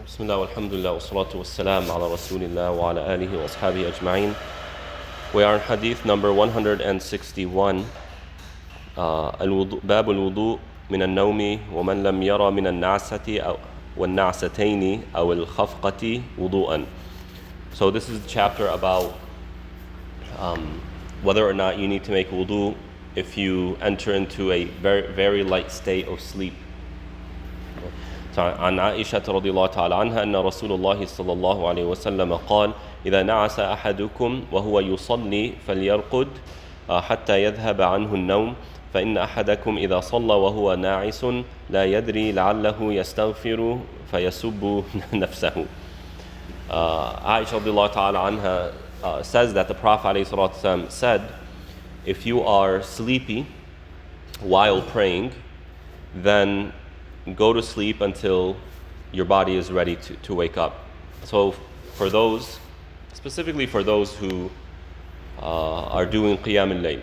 بسم الله والحمد لله والصلاة والسلام على رسول الله وعلى آله وأصحابه أجمعين. We are in hadith number 161. باب الوضوء من النوم ومن لم يرى من النعسة أو والنعستين أو الخفقة وضوءا. So this is the chapter about whether or not you need to make wudu if you enter into a very light state of sleep. عن عائشة رضي الله تعالى عنها أن رسول الله صلى الله عليه وسلم قال إذا نعس أحدكم وهو يصلي فليرقد حتى يذهب عنه النوم فإن أحدكم إذا صلى وهو ناعس لا يدري لعله يستغفر فيسب نفسه. Aisha رضي الله تعالى عنها says that the Prophet عليه الصلاة والسلام said, if you are sleepy while praying, then go to sleep until your body is ready to wake up. So for those, specifically for those who are doing Qiyam al-Layl,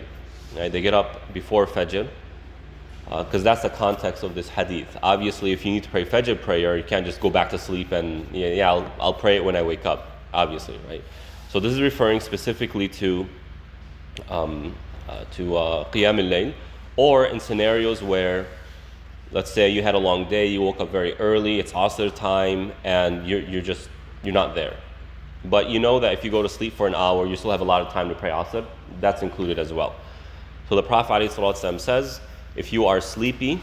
right? They get up before Fajr, because that's the context of this hadith. Obviously, if you need to pray Fajr prayer, you can't just go back to sleep and I'll pray it when I wake up, obviously, right? So this is referring specifically to Qiyam al-Layl, or in scenarios where, let's say you had a long day, you woke up very early, it's Asr time, and you're not there. But you know that if you go to sleep for an hour, you still have a lot of time to pray Asr. That's included as well. So the Prophet ﷺ says, if you are sleepy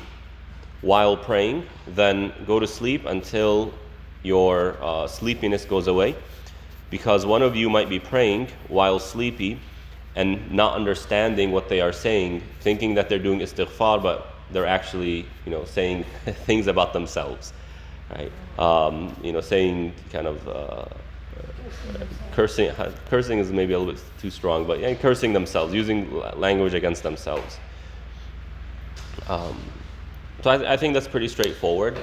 while praying, then go to sleep until your sleepiness goes away. Because one of you might be praying while sleepy and not understanding what they are saying, thinking that they're doing istighfar, but they're actually, saying things about themselves, right? Saying kind of cursing. Cursing is maybe a little bit too strong, but cursing themselves, using language against themselves. So I think that's pretty straightforward.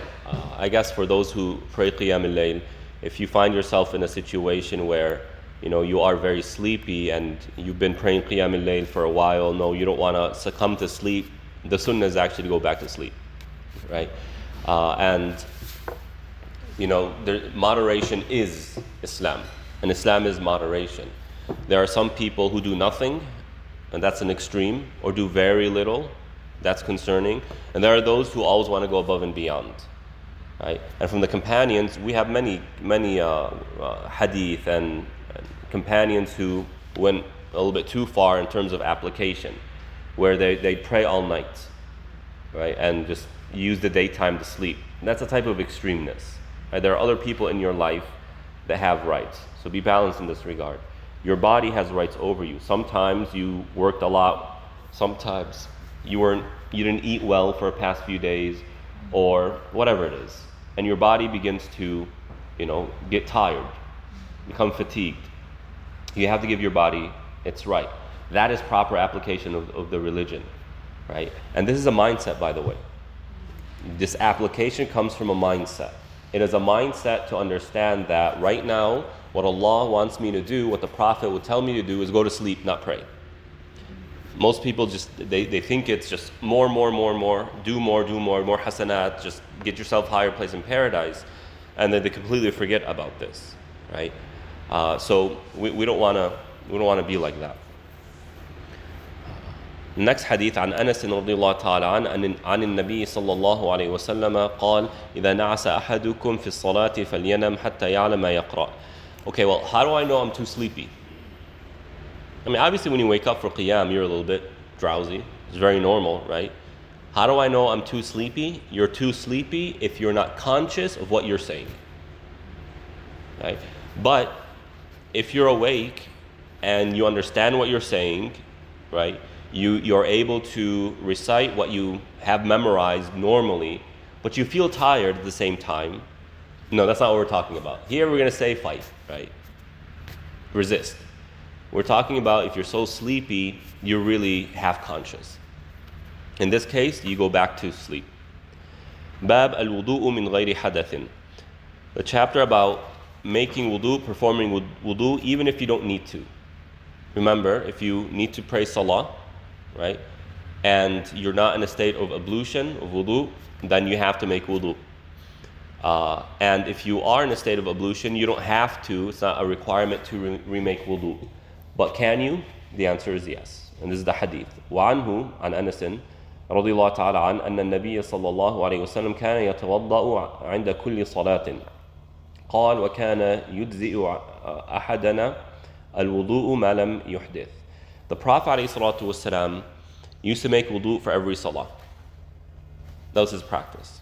I guess for those who pray Qiyam al-Layl, if you find yourself in a situation where you are very sleepy and you've been praying Qiyam al-Layl for a while, no, you don't want to succumb to sleep. The sunnah is actually to go back to sleep, right? Moderation is Islam, and Islam is moderation. There are some people who do nothing, and that's an extreme, or do very little, that's concerning. And there are those who always want to go above and beyond, right? And from the companions, we have many hadith and companions who went a little bit too far in terms of application, where they pray all night, right, and just use the daytime to sleep. And that's a type of extremeness, right? There are other people in your life that have rights, so be balanced in this regard. Your body has rights over you. Sometimes you worked a lot, sometimes you didn't eat well for the past few days, or whatever it is, and your body begins to, get tired, become fatigued. You have to give your body its right. That is proper application of the religion, right? And this is a mindset, by the way. This application comes from a mindset. It is a mindset to understand that right now, what Allah wants me to do, what the Prophet would tell me to do, is go to sleep, not pray. Most people they think it's just more, do more hasanat, just get yourself higher place in paradise, and then they completely forget about this, right? So we don't want to be like that. Next hadith عن أنس رضي الله تعالى عنه عن النبي صلى الله عليه وسلم قال إذا نعس أحدكم في الصلاة فلينم حتى يعلم ما يقرأ. Okay, well, how do I know I'm too sleepy? I mean, obviously when you wake up for Qiyam, you're a little bit drowsy. It's very normal, right? How do I know I'm too sleepy? You're too sleepy if you're not conscious of what you're saying, right? But if you're awake and you understand what you're saying, right? You're able to recite what you have memorized normally, but you feel tired at the same time. No, that's not what we're talking about. Here we're going to say fight, right? Resist. We're talking about if you're so sleepy, you're really half conscious. In this case, you go back to sleep. Bab al-wudu'u min ghayri hadathin. The chapter about making wudu, performing wudu, even if you don't need to. Remember, if you need to pray salah, right, and you're not in a state of ablution, of wudu, then you have to make wudu. And if you are in a state of ablution, you don't have to, it's not a requirement to remake wudu. But can you? The answer is yes. And this is the hadith. وعنه عن أنس رضي الله تعالى عنه أن النبي صلى الله عليه وسلم كان يتوضأ عند كل صلاة قال وكان يجزئ أحدنا الوضوء ما لم يحدث. The Prophet عليه الصلاة والسلام used to make wudu for every salah. That was his practice.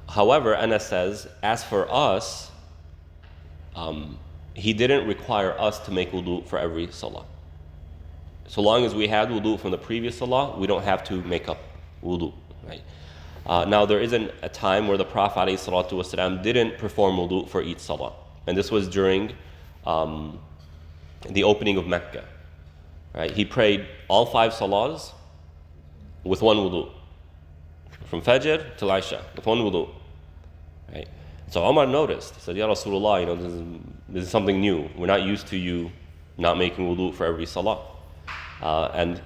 However, Anas says, as for us, he didn't require us to make wudu for every salah. So long as we had wudu from the previous salah, we don't have to make up wudu. Right? Now, there isn't a time where the Prophet ﷺ didn't perform wudu for each salah. And this was during the opening of Mecca. Right? He prayed all 5 salahs with one wudu. From Fajr till Isha, with one wudu. Right? So Umar noticed. He said, Ya Rasulullah, this is something new. We're not used to you not making wudu for every salah. I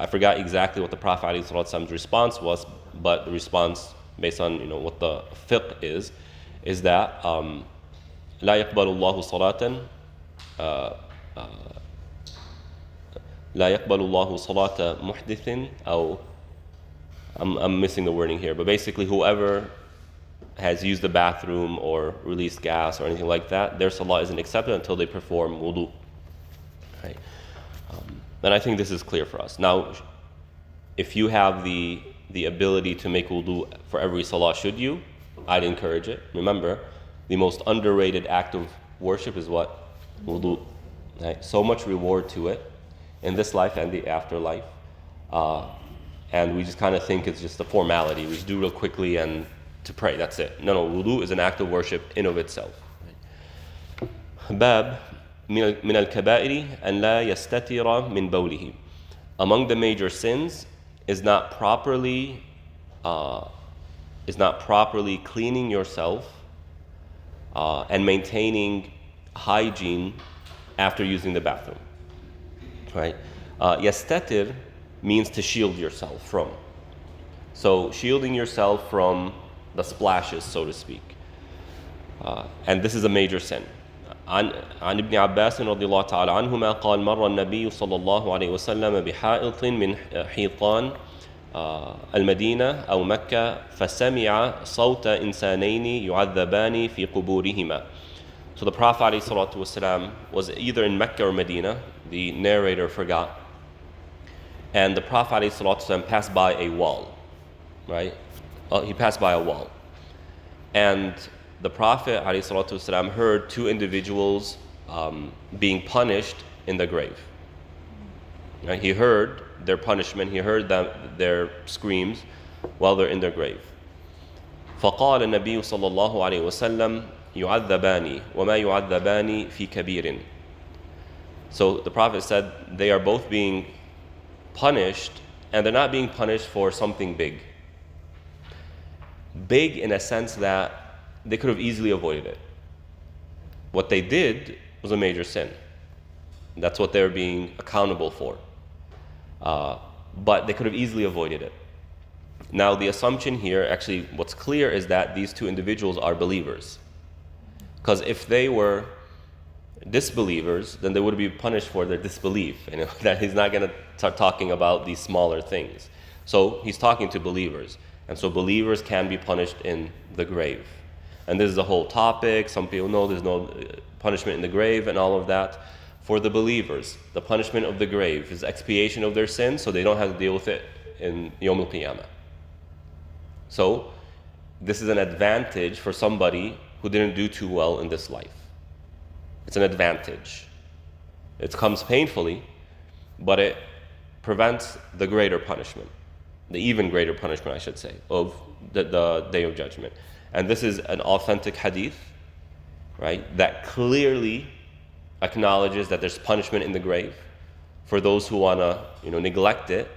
forgot exactly what the Prophet ﷺ's response was, but the response, based on what the fiqh is that لا يقبل الله صلاة لا يقبل الله صلاة محدث أو I'm missing the wording here, but basically whoever has used the bathroom or released gas or anything like that, their salah isn't accepted until they perform wudu. Right? And I think this is clear for us. Now, if you have the ability to make wudu for every salah, should you? I'd encourage it. Remember, the most underrated act of worship is what? Wudu. Right? So much reward to it in this life and the afterlife. And we just kind of think it's just a formality. We just do real quickly and to pray, that's it. No, wudu is an act of worship in of itself. Bab من الكبائر أن لا يستتر من بوله. Among the major sins is not properly cleaning yourself and maintaining hygiene after using the bathroom. Right? Yastatir means to shield yourself from. So shielding yourself from the splashes, so to speak. And this is a major sin. عن ابن عباس رضي الله تعالى عنهما قال مر النبي صلى الله عليه وسلم بحائط من حيطان المدينة أو مكة فسمع صوت إنسانين يعذبان في قبورهما. So the Prophet ﷺ was either in Mecca or Medina, the narrator forgot, and the Prophet ﷺ passed by a wall, right? He passed by a wall. And the Prophet ﷺ heard 2 individuals being punished in the grave. Right? He heard their punishment, he heard their screams while they're in their grave. فقال النبي صلى الله عليه وسلم يعذبان وما يعذبان في كبير. So the Prophet said they are both being punished, and they're not being punished for something big. Big in a sense that they could have easily avoided it. What they did was a major sin. That's what they're being accountable for. But they could have easily avoided it. Now the assumption here, actually what's clear is that these 2 individuals are believers. Because if they were disbelievers, then they would be punished for their disbelief. That he's not going to start talking about these smaller things. So he's talking to believers. And so believers can be punished in the grave. And this is a whole topic. Some people know there's no punishment in the grave and all of that. For the believers, the punishment of the grave is expiation of their sins, so they don't have to deal with it in Yawm al-Qiyamah. So this is an advantage for somebody who didn't do too well in this life. It's an advantage. It comes painfully, but it prevents the greater punishment, the even greater punishment, I should say, of the Day of Judgment. And this is an authentic hadith, right, that clearly acknowledges that there's punishment in the grave. For those who want to, neglect it,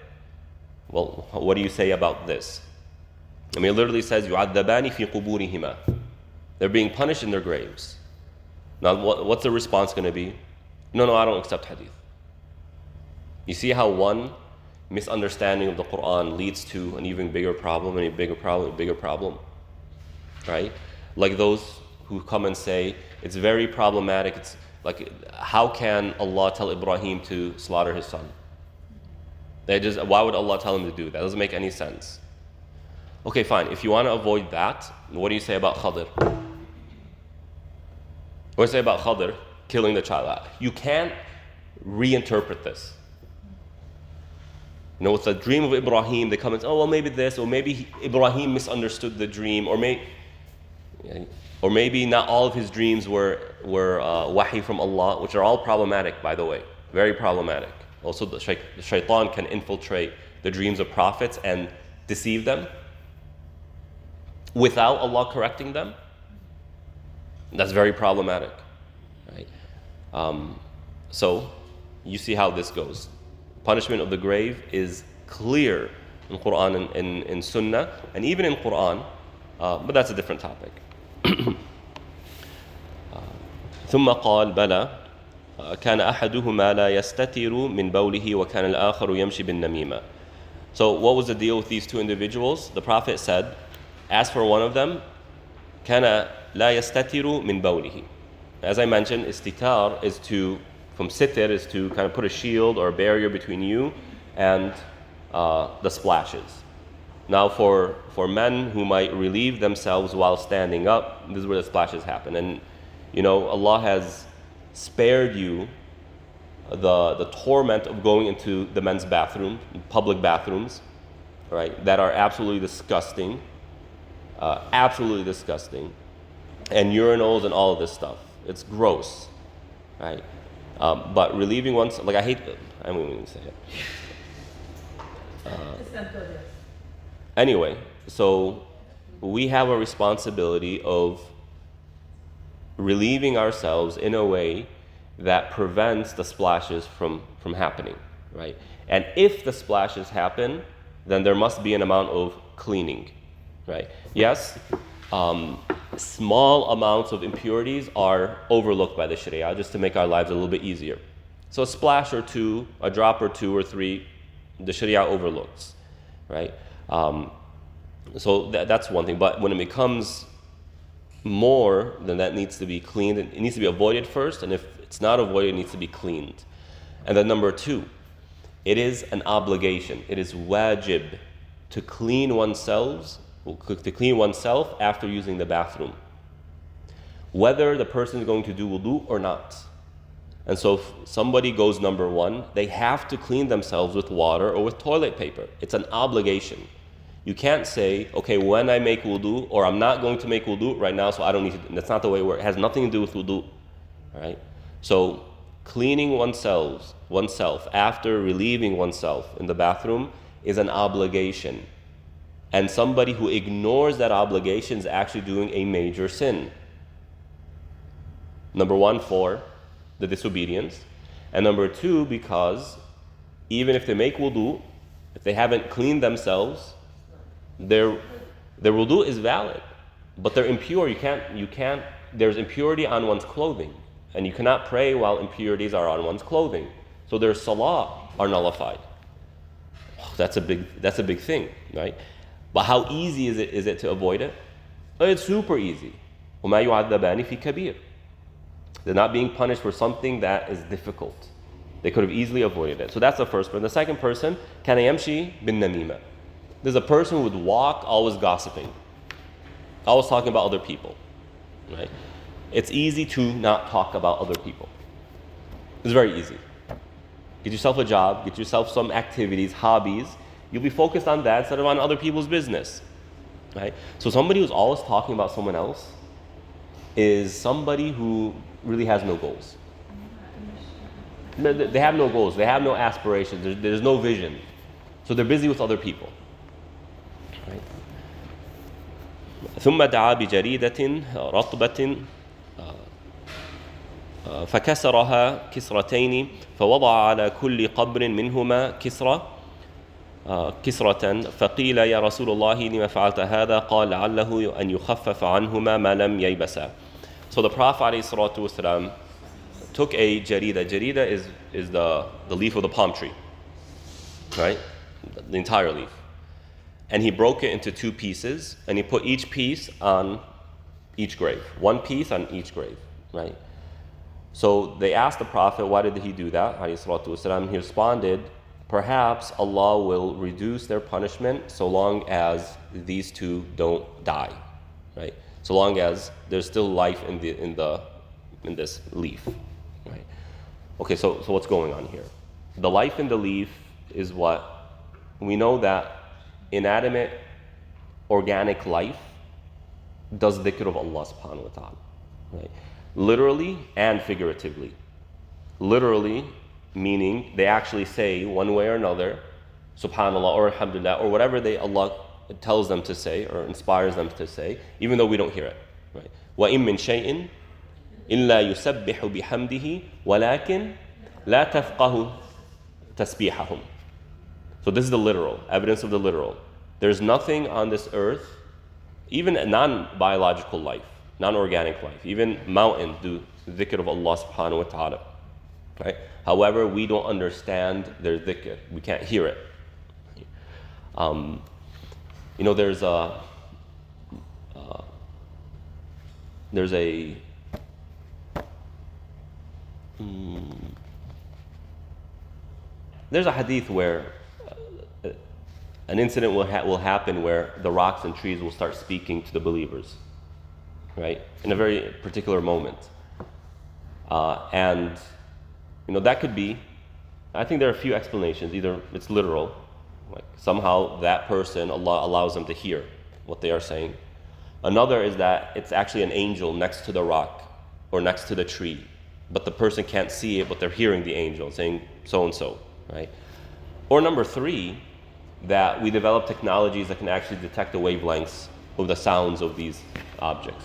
well, what do you say about this? I mean, it literally says, يُعَذَّبَانِ فِي قُبُورِهِمَا. They're being punished in their graves. Now, what's the response going to be? No, I don't accept hadith. You see how one misunderstanding of the Quran leads to an even bigger problem, and a bigger problem, a bigger problem, right? Like those who come and say, it's very problematic, it's like, how can Allah tell Ibrahim to slaughter his son? Why would Allah tell him to do that? That doesn't make any sense. Okay, fine, if you want to avoid that, what do you say about Khadr? What do you say about Khadr killing the child? You can't reinterpret this. You know, with the dream of Ibrahim, they come and say, oh, well, maybe this, or maybe Ibrahim misunderstood the dream, or maybe not all of his dreams were wahi from Allah, which are all problematic, by the way, very problematic. Also, the shaitan can infiltrate the dreams of prophets and deceive them without Allah correcting them. That's very problematic, right? So, you see how this goes. Punishment of the grave is clear in Quran and in Sunnah, and even in Quran, but that's a different topic. ثم قال بلى كان أحدهما لا يستتر من بوله وكان الآخر يمشي بالنميمة. So what was the deal with these two individuals? The Prophet said, as for one of them, كان لا يستتر من بوله. As I mentioned, istitar is from sitir is to kind of put a shield or a barrier between you and the splashes. Now for men who might relieve themselves while standing up, this is where the splashes happen. And you know, Allah has spared you the torment of going into the men's bathroom, public bathrooms, right, that are absolutely disgusting, and urinals and all of this stuff. It's gross, right? But relieving one's, like I won't even say it. Anyway, so we have a responsibility of relieving ourselves in a way that prevents the splashes from happening, right? And if the splashes happen, then there must be an amount of cleaning, right? Yes, small amounts of impurities are overlooked by the Sharia just to make our lives a little bit easier. So a splash or two, a drop or two or three, the Sharia overlooks, right? So that's one thing. But when it becomes more, then that needs to be cleaned. It needs to be avoided first, and if it's not avoided, it needs to be cleaned. And then number two, it is an obligation. It is wajib to clean oneself after using the bathroom, whether the person is going to do wudu or not. And so if somebody goes number one, they have to clean themselves with water or with toilet paper. It's an obligation. You can't say, okay, when I make wudu, or I'm not going to make wudu right now, so I don't need to. That's not the way it works. It has nothing to do with wudu, right? So cleaning oneself after relieving oneself in the bathroom is an obligation. And somebody who ignores that obligation is actually doing a major sin. Number one, for the disobedience. And number two, because even if they make wudu, if they haven't cleaned themselves, their wudu is valid, but they're impure. You can't, there's impurity on one's clothing, and you cannot pray while impurities are on one's clothing. So their salah are nullified. That's a big thing, right? But how easy is it to avoid it? It's super easy. وَمَا يُعَذَّبَانِ فِي كَبِيرٍ. They're not being punished for something that is difficult. They could have easily avoided it. So that's the first person. The second person, كَانَ يَمْشِي بِالنَّمِيمَةِ. There's a person who would walk always gossiping, always talking about other people, right? It's easy to not talk about other people. It's very easy. Get yourself a job, get yourself some activities, hobbies. You'll be focused on that instead of on other people's business, right? So somebody who's always talking about someone else is somebody who really has no goals. They have no goals. They have no aspirations. There's no vision. So they're busy with other people. Right. ثم دعا بجريدة رطبة فكسرها كسرتين فوضع على كل قبر منهما كسرة فقيل يا رسول الله لما فعلت هذا قال لعله أن يخفف عنهما ما لم ييبسا. So the Prophet ﷺ took a jarida. Jarida is the leaf of the palm tree, right? the entire leaf. And he broke it into 2 pieces, and he put each piece on each grave. 1 piece on each grave, right? So they asked the Prophet, why did he do that? He responded, perhaps Allah will reduce their punishment so long as these 2 don't die, right? So long as there's still life in this leaf, right? Okay, so what's going on here? The life in the leaf is what? We know that inanimate, organic life does dhikr of Allah subhanahu wa ta'ala, right? Literally and figuratively. Literally, meaning they actually say one way or another, subhanallah or alhamdulillah, or whatever Allah tells them to say or inspires them to say, even though we don't hear it, right? وَإِن مِّن شَيْءٍ إِلَّا يُسَبِّحُ بِحَمْدِهِ وَلَكِنْ لَا تَفْقَهُ تَسْبِيحَهُمْ. So this is the literal, evidence of the literal. There's nothing on this earth, even non-biological life, non-organic life, even mountains do dhikr of Allah subhanahu wa ta'ala, right? However, we don't understand their dhikr. We can't hear it. There's a hadith where an incident will happen where the rocks and trees will start speaking to the believers, right? In a very particular moment. And that could be, I think there are a few explanations. Either it's literal, like somehow that person, Allah allows them to hear what they are saying. Another is that it's actually an angel next to the rock or next to the tree, but the person can't see it, but they're hearing the angel saying so-and-so, right? Or number 3, that we develop technologies that can actually detect the wavelengths of the sounds of these objects,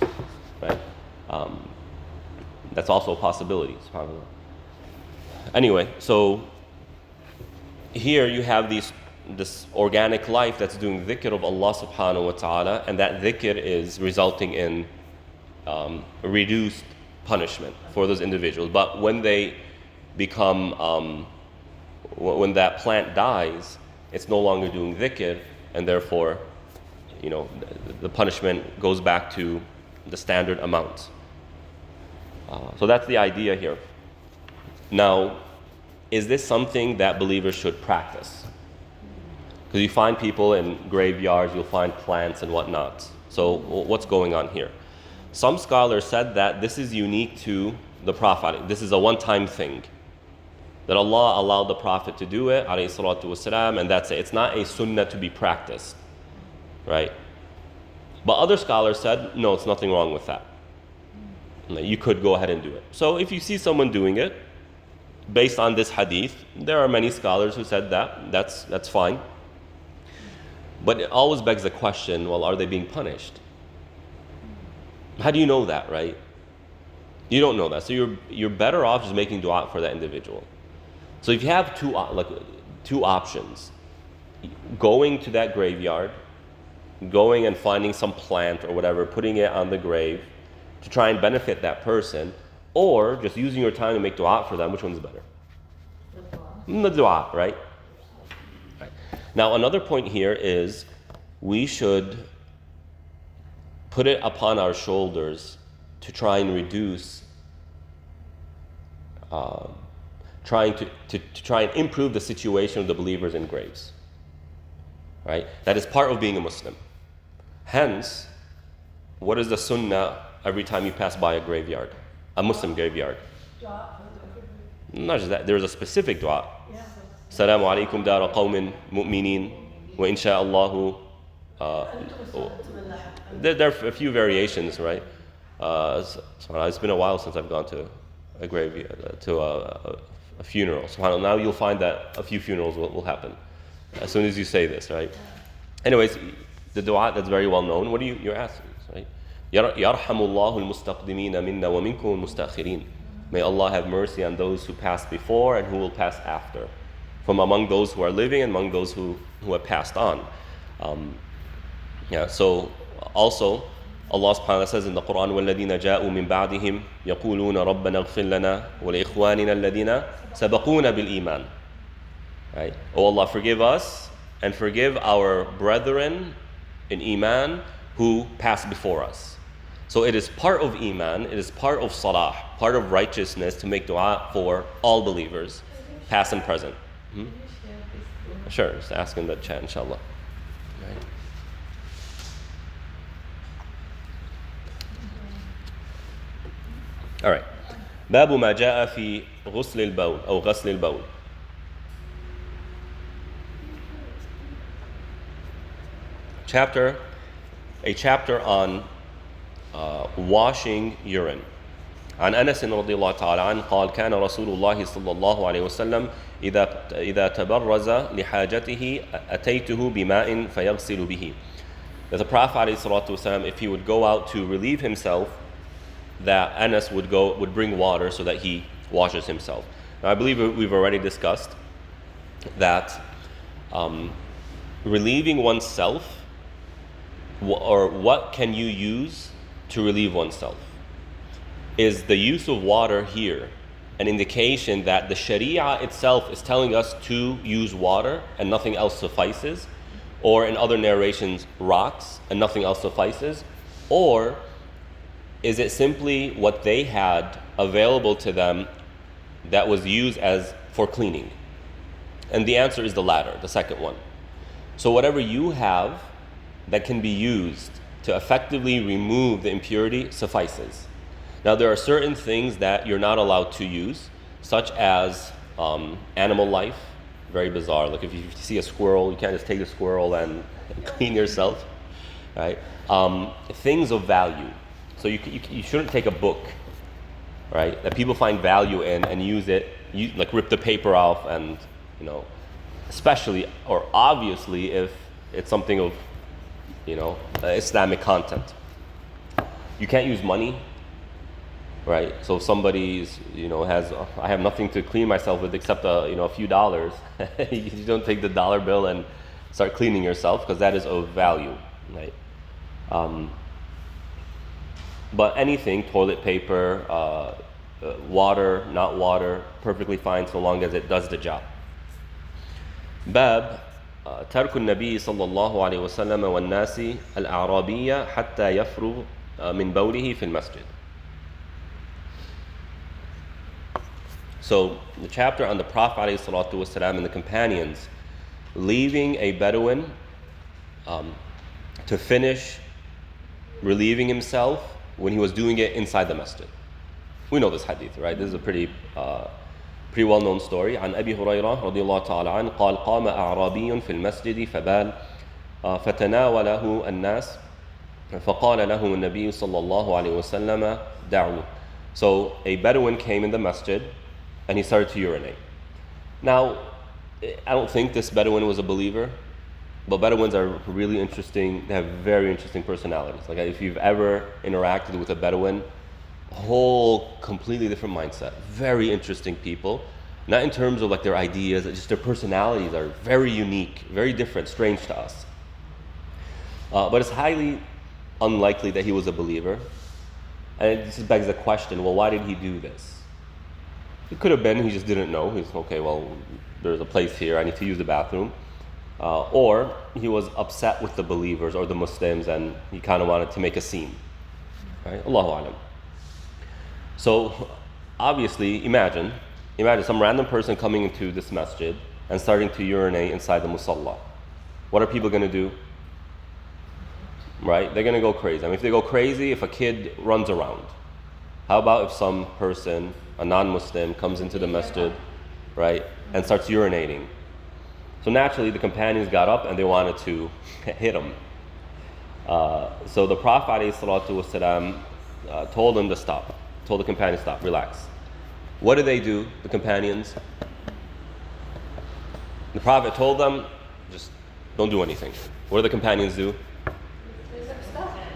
right? That's also a possibility, subhanAllah. Anyway, so here you have this organic life that's doing dhikr of Allah subhanahu wa ta'ala, and that dhikr is resulting in reduced punishment for those individuals. But when they become, when that plant dies, it's no longer doing dhikr, and therefore, the punishment goes back to the standard amount. So that's the idea here. Now, is this something that believers should practice? Because you find people in graveyards, you'll find plants and whatnot. So what's going on here? Some scholars said that this is unique to the Prophet. This is a one-time thing. That Allah allowed the Prophet to do it, alayhi salatu wasalam, and that's it. It's not a sunnah to be practiced, right? But other scholars said, no, it's nothing wrong with that. You could go ahead and do it. So if you see someone doing it, based on this hadith, there are many scholars who said that's fine. But it always begs the question, well, are they being punished? How do you know that, right? You don't know that. So you're better off just making dua for that individual. So if you have two options, going to that graveyard, going and finding some plant or whatever, putting it on the grave to try and benefit that person, or just using your time to make dua for them, which one's better? The dua, right? Now, another point here is we should put it upon our shoulders to try and reduce, try and improve the situation of the believers in graves, right? That is part of being a Muslim. Hence, what is the sunnah every time you pass by a graveyard, a Muslim graveyard? Not just that, there's a specific dua. Assalamu alaikum dara qawmin mu'minin wa insha'Allahu. There are a few variations, right? It's been a while since I've gone to a graveyard, to a funeral. SubhanAllah, now you'll find that a few funerals will happen as soon as you say this, right? Anyways, the dua that's very well known, what are you're asking, right? Yarhamullahu al-mustaqdimina minna wa minkum al-mustakhirin. May Allah have mercy on those who passed before and who will pass after, from among those who are living and among those who have passed on. So also Allah subhanahu wa ta'ala says in the Quran, وَالَّذِينَ جَاءُوا مِن بَعْدِهِمْ يَقُولُونَ رَبَّنَا اغْفِرْ لَنَا وَلِإِخْوَانِنَا الَّذِينَ سَبَقُونَا بِالْإِيمَانِ. Right? Oh Allah, forgive us and forgive our brethren in Iman who pass before us. So it is part of Iman, it is part of Salah, part of righteousness to make dua for all believers, past and present. Sure, just ask in the chat, inshallah. Right. All right. باب ما جاء في غسل البول أو غسل البول. A chapter on washing urine. عن أنس رضي الله تعالى عنه قال كان رسول الله صلى الله عليه وسلم إذا تبرز لحاجته أتيته بماء فيغسل به. That the Prophet عليه الصلاة والسلام, if he would go out to relieve himself, that Anas would bring water so that he washes himself. Now, I believe we've already discussed that relieving oneself, or what can you use to relieve oneself? Is the use of water here an indication that the Sharia itself is telling us to use water and nothing else suffices? Or in other narrations, rocks and nothing else suffices? Or is it simply what they had available to them that was used as for cleaning? And the answer is the latter, the second one. So whatever you have that can be used to effectively remove the impurity suffices. Now there are certain things that you're not allowed to use, such as animal life. Very bizarre. Like if you see a squirrel, you can't just take the squirrel and clean yourself, right? Things of value. So you shouldn't take a book, right, that people find value in and use it, like rip the paper off, and especially or obviously if it's something of Islamic content. You can't use money, right? So if somebody's has I have nothing to clean myself with except a few dollars, you don't take the dollar bill and start cleaning yourself, because that is of value, right? But anything, toilet paper, water, not water, perfectly fine so long as it does the job. باب ترك النبي صلى الله عليه وسلم والناس الأعرابية حتى يفرغ من بوله في المسجد. So the chapter on the Prophet عليه الصلاة والسلام and the companions leaving a Bedouin to finish relieving himself when he was doing it inside the masjid. We know this hadith, right? This is a pretty well-known story. عن أبي هريرة رضي الله تعالى عنه قال قام أعرابي في المسجد فبال فتناوله الناس فقال له النبي صلى الله عليه وسلم دعوه. So a Bedouin came in the masjid and he started to urinate. Now, I don't think this Bedouin was a believer, but Bedouins are really interesting. They have very interesting personalities. Like if you've ever interacted with a Bedouin, whole completely different mindset. Very interesting people. Not in terms of like their ideas, just their personalities are very unique, very different, strange to us. But it's highly unlikely that he was a believer. And it just begs the question, well, why did he do this? It could have been he just didn't know. He's okay, well, there's a place here, I need to use the bathroom. Or he was upset with the believers or the Muslims and he kind of wanted to make a scene. Right? Allahu alam. So obviously, imagine some random person coming into this masjid and starting to urinate inside the musalla. What are people going to do? Right? They're going to go crazy. I mean, if they go crazy, if a kid runs around. How about if some person, a non-Muslim, comes into the masjid, right, and starts urinating? So naturally, the companions got up and they wanted to hit him. So the Prophet ﷺ told them to stop. Told the companions, stop, relax. What did they do, the companions? The Prophet told them, just don't do anything. What do the companions do?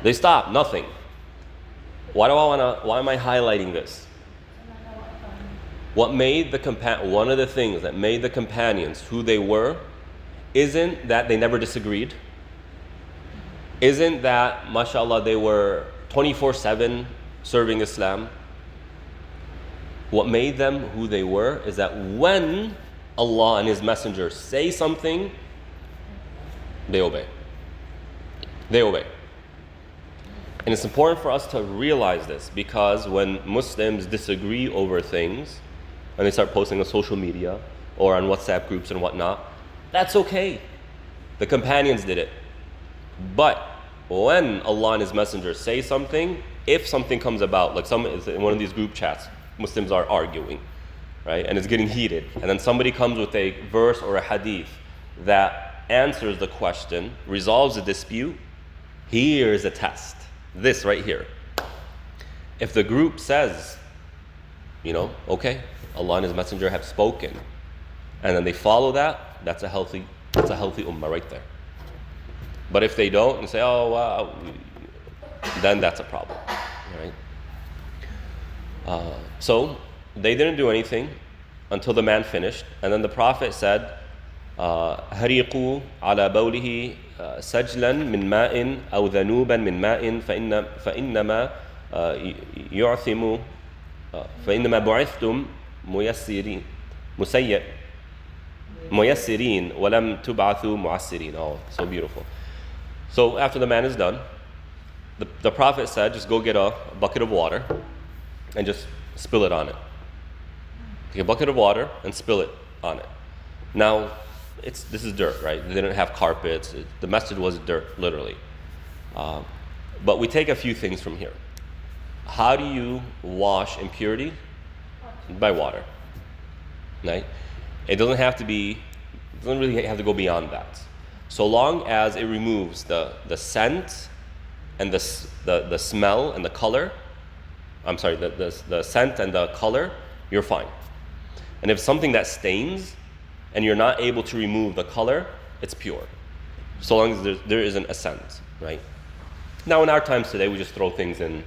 They stop, nothing. Why am I highlighting this? One of the things that made the companions who they were isn't that they never disagreed. Isn't that, mashallah, they were 24/7 serving Islam. What made them who they were is that when Allah and His Messenger say something, They obey. They obey. And it's important for us to realize this, because when Muslims disagree over things and they start posting on social media or on WhatsApp groups and whatnot, that's okay. The companions did it. But when Allah and His Messenger say something, if something comes about, like in one of these group chats, Muslims are arguing, right? And it's getting heated. And then somebody comes with a verse or a hadith that answers the question, resolves the dispute. Here's a test. This right here. If the group says, okay, Allah and His Messenger have spoken, and then they follow that, that's a healthy ummah right there. But if they don't and say, oh wow, then that's a problem, right? So they didn't do anything until the man finished, and then the Prophet said, هريقوا على بوله سجلا من ماء أو ذنوبا من ماء فإنما يعثم فإنما بعثتم ميسرين ولم تبعثوا معسرين. Oh, so beautiful. So after the man is done, the Prophet said, just go get a bucket of water and just spill it on it. Take a bucket of water and spill it on it. Now, this is dirt, right? They didn't have carpets. The message was dirt, literally. But we take a few things from here. How do you wash impurity? By water, right? It doesn't really have to go beyond that. So long as it removes the scent and the smell and the color, the scent and the color, you're fine. And if something that stains and you're not able to remove the color, it's pure. So long as there isn't a scent, right? Now in our times today, we just throw things in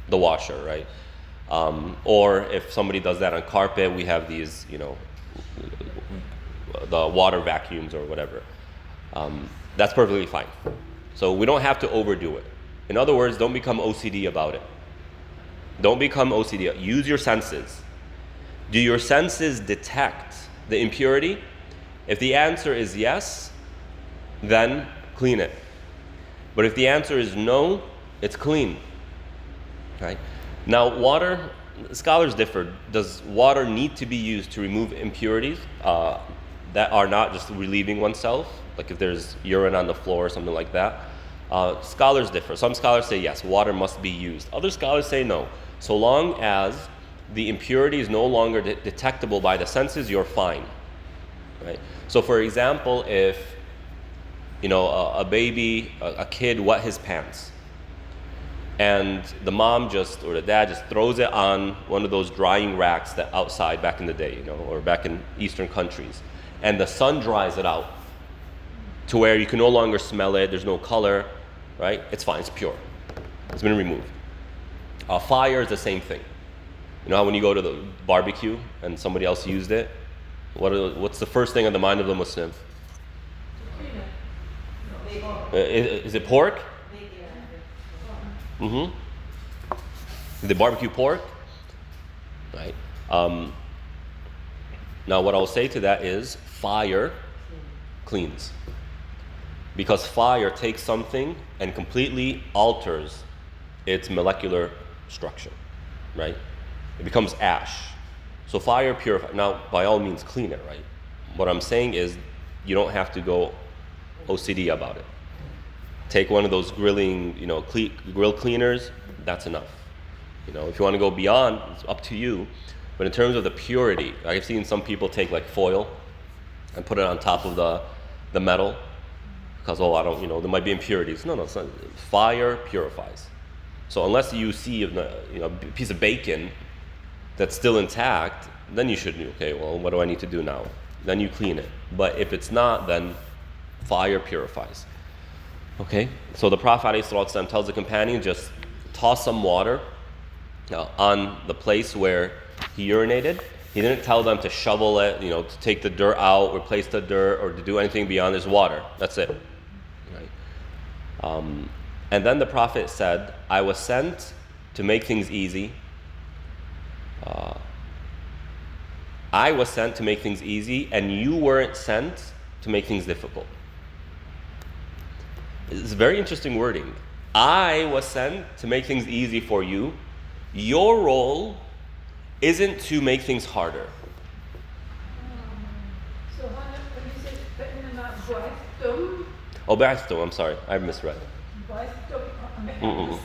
the washer, right? Or if somebody does that on carpet, we have these, the water vacuums or whatever. That's perfectly fine. So we don't have to overdo it. In other words, don't become OCD about it. Don't become OCD. Use your senses. Do your senses detect the impurity? If the answer is yes, then clean it. But if the answer is no, it's clean. Right? Now, water, scholars differ. Does water need to be used to remove impurities that are not just relieving oneself? Like if there's urine on the floor or something like that? Scholars differ. Some scholars say yes, water must be used. Other scholars say no. So long as the impurity is no longer detectable by the senses, you're fine. Right? So for example, if a baby, a kid wet his pants, and the mom or the dad just throws it on one of those drying racks that outside back in the day, or back in Eastern countries, and the sun dries it out to where you can no longer smell it, there's no color, right? It's fine, it's pure. It's been removed. Fire is the same thing. You know how when you go to the barbecue and somebody else used it, what's the first thing on the mind of the Muslim? Is it pork? Mm-hmm. The barbecue pork, right? Now what I'll say to that is fire cleans. Because fire takes something and completely alters its molecular structure, right? It becomes ash. So fire purifies. Now, by all means, clean it, right? What I'm saying is you don't have to go OCD about it. Take one of those grill cleaners, that's enough. If you want to go beyond, it's up to you. But in terms of the purity, I've seen some people take like foil and put it on top of the metal because, there might be impurities. No, it's not. Fire purifies. So unless you see a piece of bacon that's still intact, then you should, okay, well, what do I need to do now? Then you clean it. But if it's not, then fire purifies. Okay, so the Prophet ﷺ tells the companion, just toss some water on the place where he urinated. He didn't tell them to shovel it, to take the dirt out, replace the dirt, or to do anything beyond this water. That's it. Right? And then the Prophet said, I was sent to make things easy. I was sent to make things easy, and you weren't sent to make things difficult. It's very interesting wording. I was sent to make things easy for you. Your role isn't to make things harder. So when you say فإنما بعثتم, Oh, بعثتم, I'm sorry, I misread. بعثتم,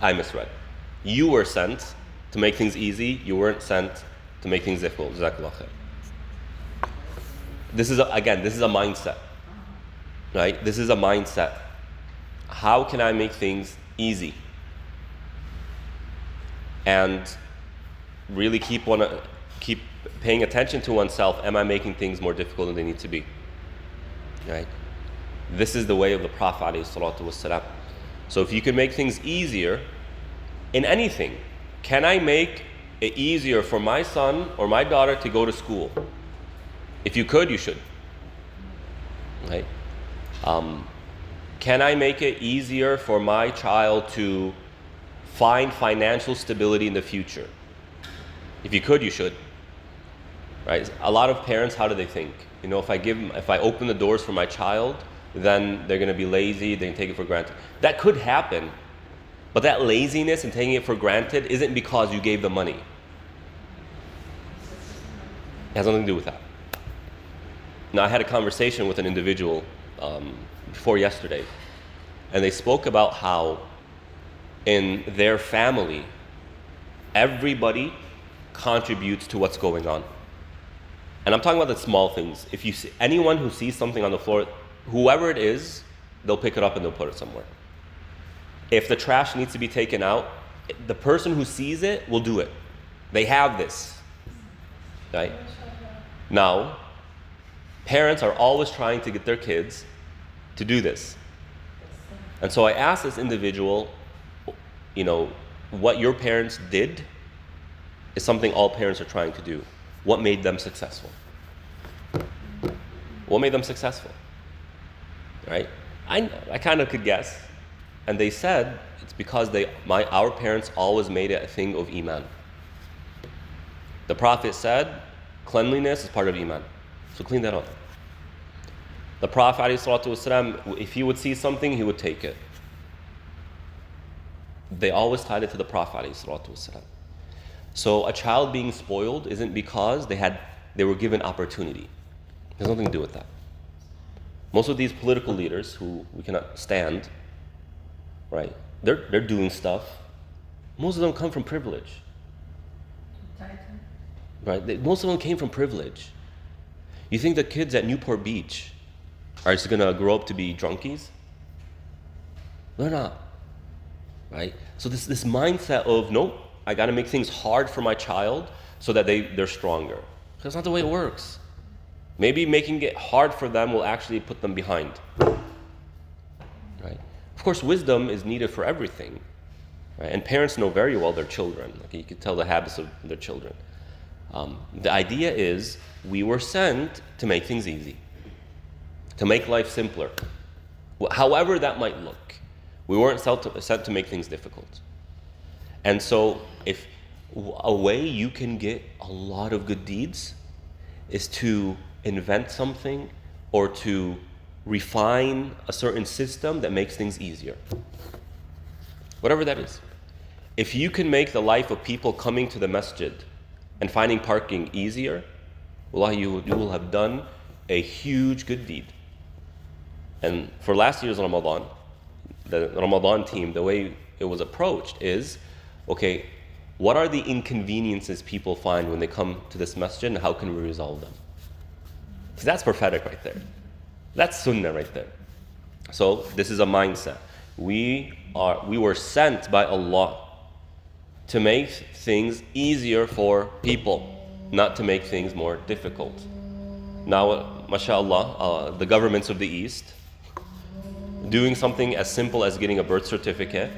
I misread. You were sent to make things easy. You weren't sent to make things difficult. Jazakallah khair. This is a mindset, right? This is a mindset. How can I make things easy? And really keep paying attention to oneself. Am I making things more difficult than they need to be? Right? This is the way of the Prophet ﷺ. So if you can make things easier in anything, can I make it easier for my son or my daughter to go to school? If you could, you should. Right? Can I make it easier for my child to find financial stability in the future? If you could, you should. Right? A lot of parents, how do they think? If I open the doors for my child, then they're going to be lazy, they can take it for granted. That could happen, but that laziness and taking it for granted isn't because you gave them money. It has nothing to do with that. Now, I had a conversation with an individual before yesterday, and they spoke about how in their family, everybody contributes to what's going on. And I'm talking about the small things. If you see anyone who sees something on the floor, whoever it is, they'll pick it up and they'll put it somewhere. If the trash needs to be taken out, the person who sees it will do it. They have this, right? Now, parents are always trying to get their kids to do this. And so I asked this individual, what your parents did is something all parents are trying to do. What made them successful? What made them successful? Right? I kind of could guess. And they said it's because our parents always made it a thing of Iman. The Prophet said, cleanliness is part of Iman. So clean that up. The Prophet ﷺ, if he would see something, he would take it. They always tied it to the Prophet ﷺ. So a child being spoiled isn't because they were given opportunity. There's nothing to do with that. Most of these political leaders who we cannot stand, right? They're doing stuff. Most of them come from privilege. Right? Most of them came from privilege. You think the kids at Newport Beach are just gonna grow up to be drunkies? They're not. Right? So this mindset of, nope, I gotta make things hard for my child so that they're stronger. That's not the way it works. Maybe making it hard for them will actually put them behind. Right? Of course, wisdom is needed for everything. Right? And parents know very well their children. Like, you can tell the habits of their children. The idea is we were sent to make things easy, to make life simpler, however that might look. We weren't sent to make things difficult. And so if a way you can get a lot of good deeds is to invent something or to refine a certain system that makes things easier. Whatever that is. If you can make the life of people coming to the masjid and finding parking easier, wallahi, you will have done a huge good deed. And for last year's Ramadan, the Ramadan team, the way it was approached is, okay, what are the inconveniences people find when they come to this masjid and how can we resolve them? See, that's prophetic right there. That's sunnah right there. So this is a mindset. We were sent by Allah to make things easier for people, not to make things more difficult. Now, mashallah, the governments of the East, doing something as simple as getting a birth certificate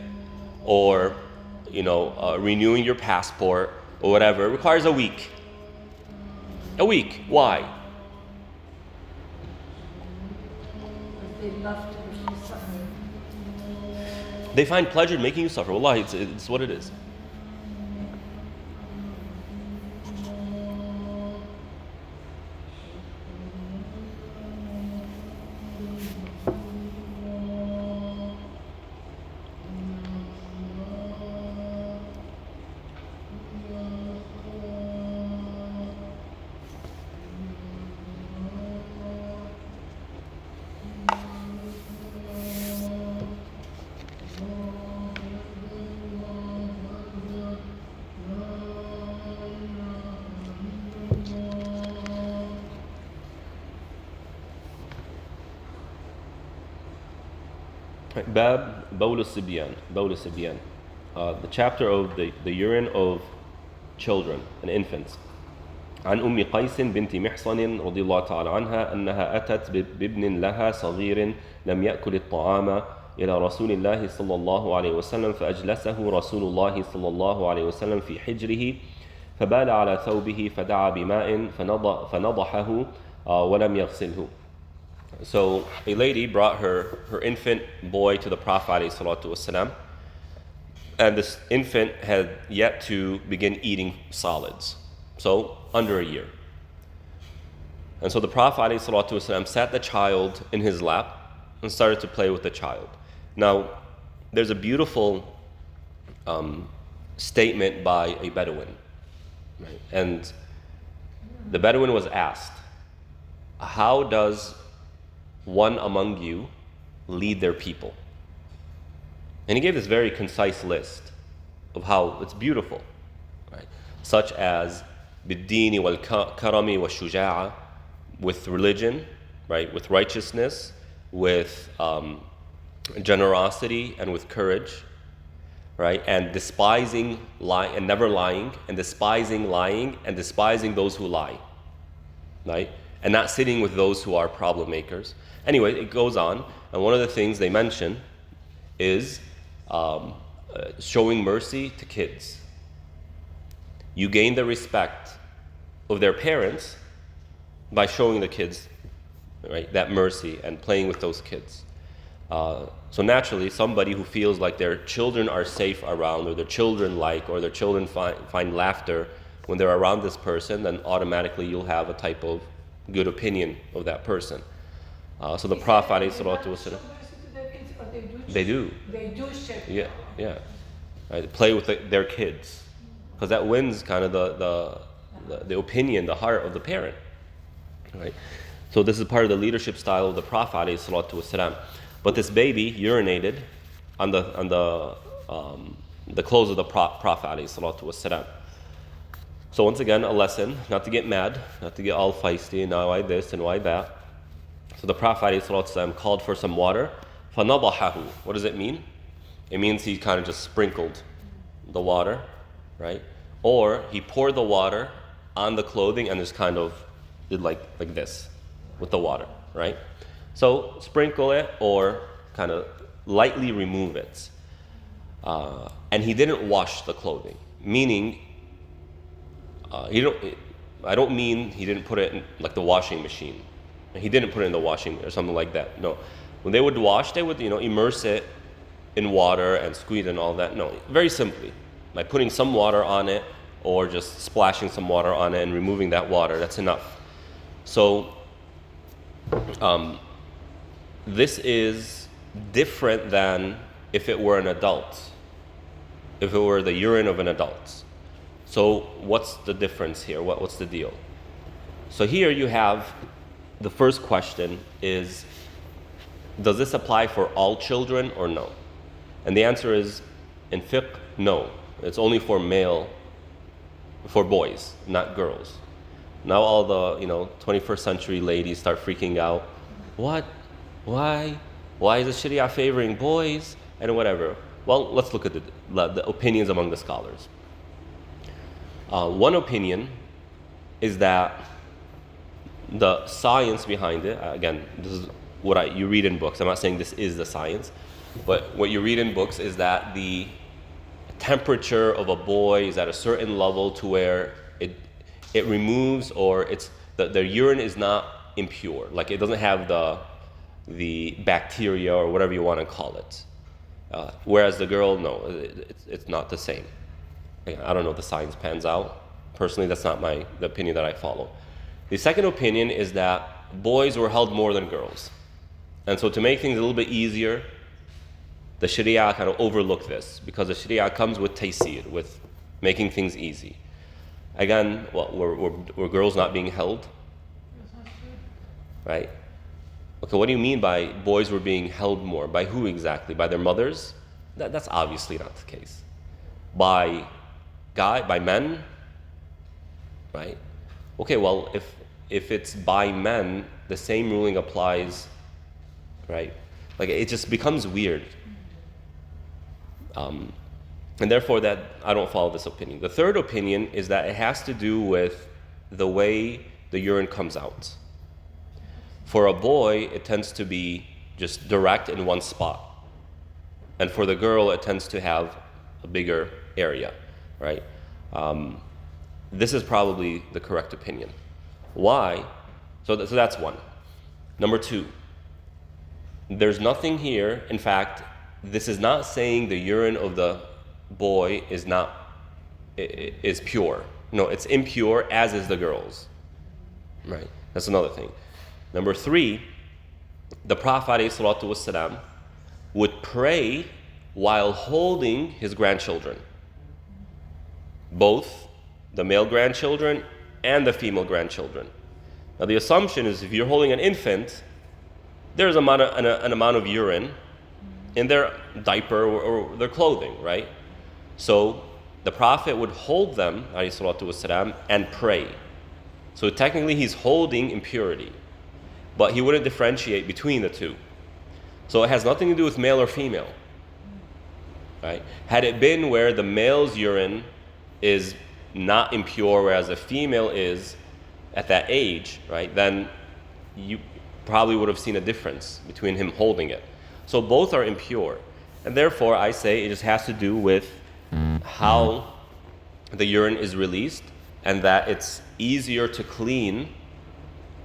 or renewing your passport or whatever requires a week. A week. Why? They love to make you suffer. They find pleasure in making you suffer. Wallahi, it's what it is. Bab Bawl al-Sibyan. The chapter of the urine of children and infants. عن أم قيس بنت محصن رضي الله تعالى عنها أنها أتت بابن لها صغير لم يأكل الطعام إلى رسول الله صلى الله عليه وسلم فأجلسه رسول الله صلى الله عليه وسلم في حجره فبال على ثوبه فدعا بماء فنضحه ولم يغسله. So a lady brought her infant boy to the Prophet ﷺ, and this infant had yet to begin eating solids, so under a year. And so the Prophet ﷺ sat the child in his lap and started to play with the child. Now, there's a beautiful statement by a Bedouin, right? And the Bedouin was asked, how does one among you lead their people? And he gave this very concise list of how it's beautiful, right? Such as bid-dini wal-karami wal-shuja'a, with religion, right? With righteousness, with generosity, and with courage, right? And despising lying and never lying, and despising lying and despising those who lie, right? And not sitting with those who are problem makers. Anyway, it goes on, and one of the things they mention is showing mercy to kids. You gain the respect of their parents by showing the kids, right, that mercy and playing with those kids. So naturally, somebody who feels like their children are safe around, or their children like, or their children find laughter when they're around this person, then automatically you'll have a type of good opinion of that person. So the Prophet ﷺ, they do. They do share. Yeah. Right, play with their kids, because that wins kind of the opinion, the heart of the parent. Right. So this is part of the leadership style of the Prophet ﷺ. But this baby urinated on the clothes of the Prophet ﷺ. So once again, a lesson, not to get mad, not to get all feisty, and now why this and why that. So the Prophet ﷺ called for some water. فَنَضَحَهُ. What does it mean? It means he kind of just sprinkled the water, right? Or he poured the water on the clothing and just kind of did like this with the water, right? So sprinkle it or kind of lightly remove it. And he didn't wash the clothing, meaning I don't mean he didn't put it in like the washing machine. He didn't put it in the washing or something like that. No. When they would wash, they would, immerse it in water and squeeze and all that. No, very simply, by putting some water on it or just splashing some water on it and removing that water, that's enough. So this is different than if it were an adult, if it were the urine of an adult. So what's the difference here? What's the deal? So here you have the first question is, does this apply for all children or no? And the answer is, in fiqh, no. It's only for boys, not girls. Now all the 21st century ladies start freaking out. What? Why? Why is the Sharia favoring boys and whatever? Well, let's look at the opinions among the scholars. One opinion is that the science behind it, again, this is what you read in books. I'm not saying this is the science, but what you read in books is that the temperature of a boy is at a certain level to where it removes, or the urine is not impure, like it doesn't have the bacteria or whatever you want to call it. Whereas the girl, no, it's not the same. I don't know if the science pans out. Personally, that's not the opinion that I follow. The second opinion is that boys were held more than girls. And so to make things a little bit easier, the Sharia kind of overlooked this, because the Sharia comes with taysir, with making things easy. Again, were girls not being held? Right? Okay, what do you mean by boys were being held more? By who exactly? By their mothers? That's obviously not the case. By men, right? Okay, well, if it's by men, the same ruling applies, right? Like, it just becomes weird. And therefore, that I don't follow this opinion. The third opinion is that it has to do with the way the urine comes out. For a boy, it tends to be just direct in one spot. And for the girl, it tends to have a bigger area, right? This is probably the correct opinion. Why? So that's one. Number two, there's nothing here. In fact, this is not saying the urine of the boy is pure. No, it's impure, as is the girl's. Right? That's another thing. Number three, the Prophet ﷺ would pray while holding his grandchildren, both the male grandchildren and the female grandchildren. Now, the assumption is if you're holding an infant, there's an amount of urine in their diaper or their clothing, right? So the Prophet would hold them, ﷺ, and pray. So technically he's holding impurity, but he wouldn't differentiate between the two. So it has nothing to do with male or female, right? Had it been where the male's urine is not impure, whereas the female is at that age, right, then you probably would have seen a difference between him holding it. So both are impure. And therefore, I say it just has to do with how the urine is released, and that it's easier to clean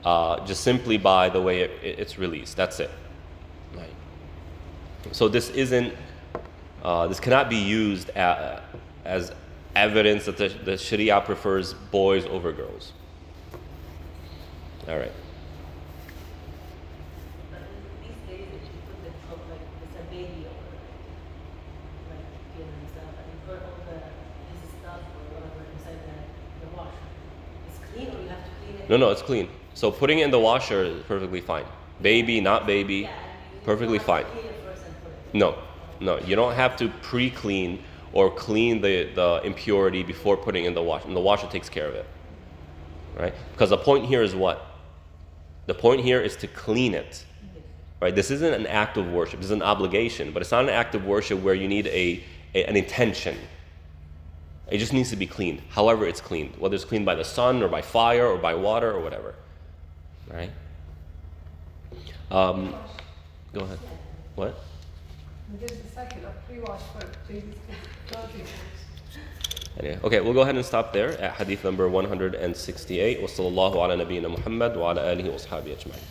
just simply by the way it's released. That's it. Right. So this cannot be used as evidence that the Sharia prefers boys over girls. All right. These days, if you put the top, like it's a baby or like himself, and you put all his stuff or whatever inside the washer, it's clean, or you have to clean it? No, it's clean. So putting it in the washer is perfectly fine. Baby, not baby, Yeah, perfectly fine. Clean it first and put it. No, you don't have to pre-clean or clean the impurity before putting it in the washer. And the washer takes care of it, right? Because the point here is what? The point here is to clean it, right? This isn't an act of worship. This is an obligation, but it's not an act of worship where you need an intention. It just needs to be cleaned. However it's cleaned, whether it's cleaned by the sun or by fire or by water or whatever, right? Go ahead. What? There's a cycle of pre-wash for babies' clothing. Anyway, okay, we'll go ahead and stop there at hadith number 168. Wa sallallahu ala nabiyyina Muhammad wa ala alihi wa ashabihi ajma'in.